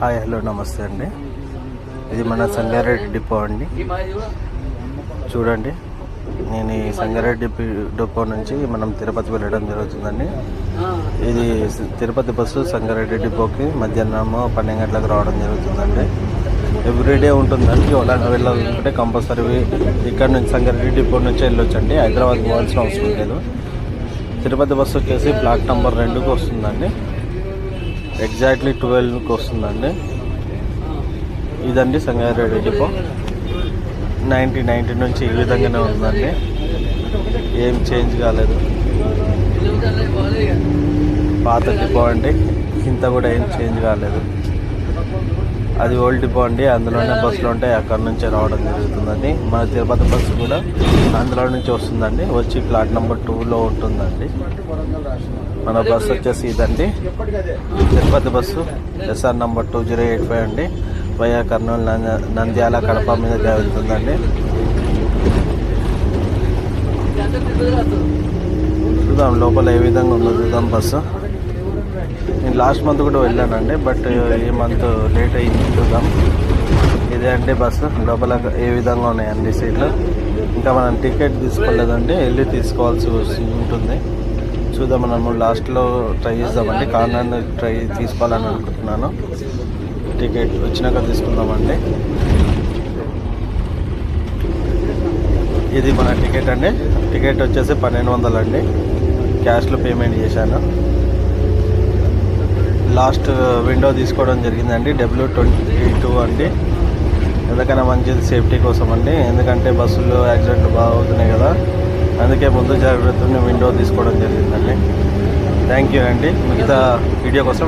Hi hello నమస్తే అండి. ఇది మన సంగారెడ్డి డిపో అండి. చూడండి, నేను ఈ సంగారెడ్డి డిపో నుంచి మనం తిరుపతి వెళ్ళడం జరుగుతుందండి. ఇది తిరుపతి బస్సు సంగారెడ్డి డిపోకి మధ్యాహ్నం 12 గంటలకు రావడం జరుగుతుందండి. ఎవ్రీడే ఉంటుందండి. వెళ్ళాలంటే కంపల్సరీ ఇక్కడ నుంచి సంగారెడ్డి డిపో నుంచి వెళ్ళొచ్చండి. హైదరాబాద్ పోవాల్సిన అవసరం లేదు. తిరుపతి బస్సు వచ్చేసి ఫ్లాట్ నెంబర్ 2కి వస్తుందండి. ఎగ్జాక్ట్లీ 12కి వస్తుందండి. ఇదండి సంగారెడ్డి డిపో. 1990 నుంచి ఈ విధంగానే ఉందండి. ఏం చేంజ్ కాలేదు. పాత డిపో అండి. ఇంత కూడా ఏం చేంజ్ కాలేదు. అది ఓల్డ్ డిపో అండి. అందులోనే బస్సులు ఉంటాయి, అక్కడ నుంచే రావడం జరుగుతుందండి. మన తిరుపతి బస్సు కూడా అందులో నుంచి వస్తుందండి. వచ్చి ఫ్లాట్ నెంబర్ 2లో ఉంటుందండి. మన బస్సు వచ్చేసి ఇదండి, తిరుపతి బస్సు SR నెంబర్ 2085 అండి. వయా కర్నూలు, నంద్యాల, కడప మీద వెళ్తుందండి. చూద్దాం లోపల ఏ విధంగా ఉందో చూద్దాం బస్సు. నేను లాస్ట్ మంత్ కూడా వెళ్ళానండి, బట్ ఈ మంత్ లేట్ అయింది. చూద్దాం. ఇదే అండి బస్సు. లోపల ఏ విధంగా ఉన్నాయండి సీట్లు. ఇంకా మనం టికెట్ తీసుకోలేదండి, వెళ్ళి తీసుకోవాల్సి ఉంటుంది. చూద్దాం. మనము లాస్ట్లో ట్రై చేద్దామండి. కార్నర్ తీసుకోవాలని అనుకుంటున్నాను. టికెట్ వచ్చినాక తీసుకుందామండి. ఇది మన టికెట్ అండి. టికెట్ వచ్చేసి 1200 అండి. క్యాష్లో పేమెంట్ చేశాను. లాస్ట్ విండో తీసుకోవడం జరిగిందండి. W22 అండి. ఎందుకైనా మంచిది సేఫ్టీ కోసం అండి. ఎందుకంటే బస్సులో యాక్సిడెంట్లు బాగా అవుతున్నాయి కదా, అందుకే ముందు జాగ్రత్తని విండో తీసుకోవడం జరిగిందండి. థ్యాంక్ యూ అండి. మిగతా వీడియో కోసం